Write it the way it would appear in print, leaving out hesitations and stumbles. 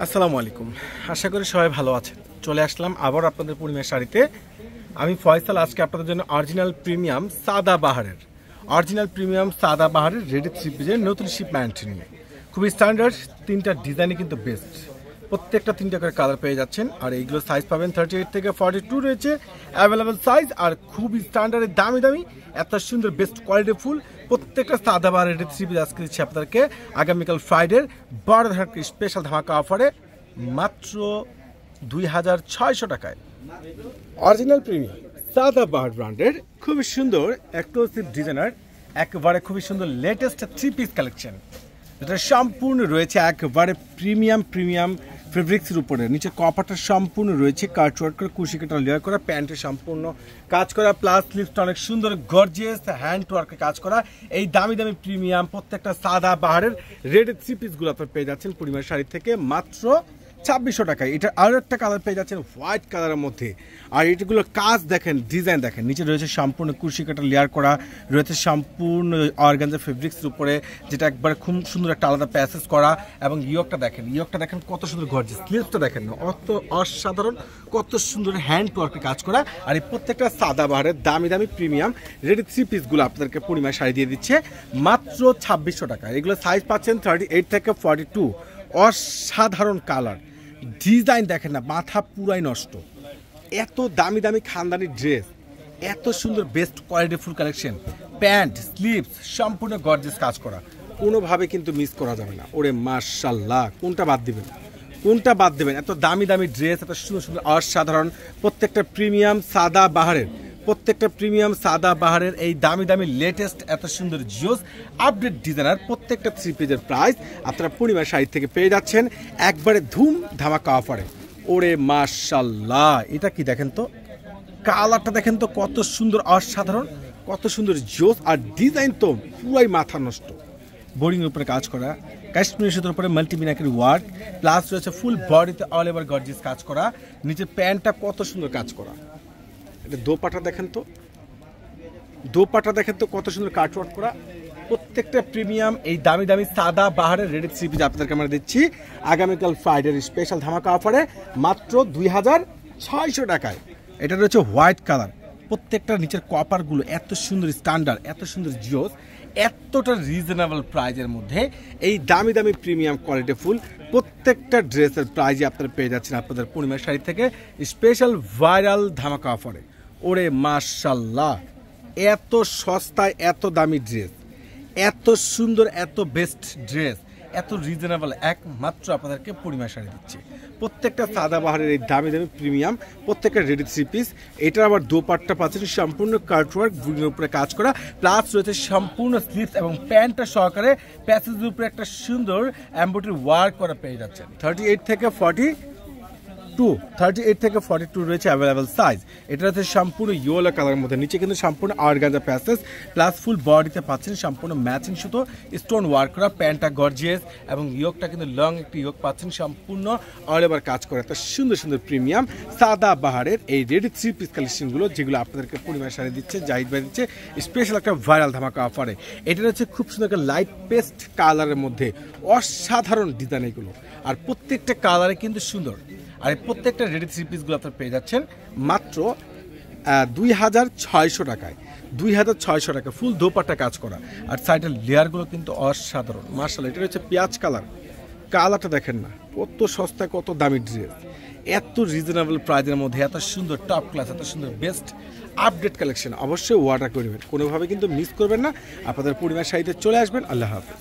আসসালামু আলাইকুম। আশা করি সবাই ভালো আছেন। চলে আসলাম আবার আপনাদের পূর্ণিমার শাড়িতে। আমি ফয়সাল। আজকে আপনাদের জন্য অরিজিনাল প্রিমিয়াম সাদাবাহারের রেডি থ্রি পিসের নতুন শিপমেন্ট নিয়ে খুবই স্ট্যান্ডার্ড তিনটা ডিজাইনই কিন্তু বেস্ট। প্রত্যেকটা তিনটা করে কালার পেয়ে যাচ্ছেন। আর এইগুলো সাইজ পাবেন 38 থেকে 42 রয়েছে অ্যাভেলেবেল সাইজ। আর খুবই স্ট্যান্ডার্ডের দামি এত সুন্দর বেস্ট কোয়ালিটি ফুল প্রত্যেকটা সাদাবাহারের রেডি থ্রি পিস আজকে দিচ্ছি আপনাদেরকে আগামীকাল ফ্রাইডের বড় ধরনের স্পেশাল ধামাকা অফারে মাত্র 2600 টাকায়। অরিজিনাল প্রিমিয়াম সাদাবাহার ব্র্যান্ডের খুবই সুন্দর এক্সক্লুসিভ ডিজাইনার একেবারে খুবই সুন্দর লেটেস্ট থ্রি পিস কালেকশন, যেটা সম্পূর্ণ রয়েছে একেবারে প্রিমিয়াম ফেব্রিক্সের উপরে। নিচে কপারটা সম্পূর্ণ রয়েছে কাট ওয়ার্ক করে কুশি কাটা লেয়ার করা, প্যান্টে সম্পূর্ণ কাজ করা, প্লাস স্লিভসটা অনেক সুন্দর গর্জিয়াস হ্যান্ড ওয়ার্কে কাজ করা। এই দামি প্রিমিয়াম প্রত্যেকটা সাদাবাহারের রেডি থ্রি পিসগুলো আপনার পেয়ে যাচ্ছেন পূর্ণিমার শাড়ি থেকে মাত্র 2600 টাকায়। এটা আরও একটা কালার পেয়ে যাচ্ছেন হোয়াইট কালারের মধ্যে। আর এটাগুলো কাজ দেখেন, ডিজাইন দেখেন, নিচে রয়েছে সম্পূর্ণ কুশি কাটা লেয়ার করা, রয়েছে সম্পূর্ণ অর্গানজা ফেব্রিক্সের উপরে, যেটা একবার খুব সুন্দর একটা আলাদা প্যাসেজ করা। এবং ইয়কটা দেখেন কত সুন্দর গর্জিয়াস, স্লিভসটা দেখেন অত অসাধারণ, কত সুন্দর হ্যান্ড ওয়ার্কে কাজ করা। আর এই প্রত্যেকটা সাদাবাহারের দামি প্রিমিয়াম রেডি থ্রি পিসগুলো আপনাদেরকে পূর্ণিমার শাড়ি দিয়ে দিচ্ছে মাত্র 2600 টাকা। এগুলো সাইজ পাচ্ছেন 38 থেকে 42। অসাধারণ কালার, ডিজাইন দেখেন না, মাথা পুরাই নষ্ট। এত দামি খানদানি ড্রেস, এত সুন্দর best quality full collection, pant sleeves সম্পূর্ণ গর্জিয়াস কাজ করা, কোনোভাবে কিন্তু মিস করা যাবে না। ওরে মাশাআল্লাহ, কোনটা বাদ দিবেন? এত দামি ড্রেস, এত সুন্দর অসাধারণ প্রত্যেকটা প্রিমিয়াম সাদাবাহারের এই দামি লেটেস্ট এত সুন্দর জিওস আপডেট ডিজাইনার প্রত্যেকটা থ্রি পিসের প্রাইস আপনারা পূর্ণিমার শাড়ি থেকে পেয়ে যাচ্ছেন একবারে ধুম ধামাকা অফারে। ওরে মাশাআল্লাহ, এটা কি দেখেন তো, কালারটা দেখেন তো কত সুন্দর অসাধারণ, কত সুন্দর জিওস। আর ডিজাইন তো পুরাই মাথা নষ্ট, বোরিং উপরে কাজ করা, কাশ্মীরি সুতোর উপরে মাল্টিমিনাকের ওয়ার্ক, প্লাস রয়েছে ফুল বডিতে অল ওভার গর্জিয়াস কাজ করা, নিচে প্যান্টটা কত সুন্দর কাজ করা। দোপাটা দেখেন তো কত সুন্দর কাটওয়ার্ক করা। প্রত্যেকটা প্রিমিয়াম এই দামি সাদাবাহারের রেডি থ্রি পিস আপনাদেরকে আমরা দিচ্ছি আগামীকাল ফ্রাইডের স্পেশাল ধামাকা অফারে মাত্র 2600 টাকায়। এটা রয়েছে হোয়াইট কালার, প্রত্যেকটা নিচের কপারগুলো এত সুন্দর স্ট্যান্ডার্ড, এত সুন্দর জিওস, এতটা রিজনেবল প্রাইজের মধ্যে এই দামি প্রিমিয়াম কোয়ালিটি ফুল প্রত্যেকটা ড্রেসের প্রাইজে আপনারা পেয়ে যাচ্ছেন আপনাদের পূর্ণিমার শাড়ি থেকে স্পেশাল ভাইরাল ধামাকা অফারে। ওরে মাশাআল্লাহ, এত সস্তায় এত দামি ড্রেস, এত সুন্দর, এত বেস্ট ড্রেস, এত রিজনেবল একমাত্র আপনাদেরকে পূর্ণিমার শাড়ি দিচ্ছে। প্রত্যেকটা সাদাবাহারের এই দামি প্রিমিয়াম প্রত্যেকটা রেডি থ্রি পিস। এটার আবার দোপাট্টা পাচ্ছেন সম্পূর্ণ কাটওয়ার্ক বুকের উপরে কাজ করা, প্লাস রয়েছে সম্পূর্ণ স্লিভস এবং প্যান্টটা সহকারে প্যাসেজের উপরে একটা সুন্দর এমব্রয়ডারি ওয়ার্ক করা পেয়ে যাচ্ছেন। 38 থেকে 42 রয়েছে অ্যাভেলেবেল সাইজ। এটা হচ্ছে সম্পূর্ণ ইয়েলো কালারের মধ্যে, নিচে কিন্তু সম্পূর্ণ অর্গানজা প্যাসেজ, প্লাস ফুল বডিতে পাচ্ছেন সম্পূর্ণ ম্যাচিং সুতো স্টোন ওয়ার্ক করা, প্যান্টটা গর্জিয়াস এবং ইয়োকটা কিন্তু লং একটি ইয়োক পাচ্ছেন সম্পূর্ণ অল ওভার কাজ করা। একটা সুন্দর প্রিমিয়াম সাদাবাহারের এই রেডি থ্রি পিস কালেকশনগুলো যেগুলো আপনাদেরকে পূর্ণিমার শাড়ি দিচ্ছে, জাহিদ ভাই দিচ্ছে স্পেশাল একটা ভাইরাল ধামাকা অফারে। এটা হচ্ছে খুব সুন্দর একটা লাইট পেস্ট কালারের মধ্যে অসাধারণ ডিজাইন এগুলো, আর প্রত্যেকটা কালারে কিন্তু সুন্দর। আর প্রত্যেকটা রেডি থ্রি পিসগুলো আপনার পেয়ে যাচ্ছেন মাত্র 2600 টাকায়। 2600 টাকা ফুল দোপাট্টা কাজ করা, আর সাইডের লেয়ারগুলো কিন্তু অসাধারণ মাশাআল্লাহ। এটা হচ্ছে পেঁয়াজ কালারটা দেখেন না, কত সস্তায় কত দামি ড্রেস, এত রিজনেবল প্রাইজের মধ্যে এত সুন্দর টপ ক্লাস, এত সুন্দর বেস্ট আপডেট কালেকশন। অবশ্যই অর্ডার করবেন, কোনোভাবে কিন্তু মিস করবেন না। আপনাদের পূর্ণিমার শাড়িতে চলে আসবেন। আল্লাহ হাফেজ।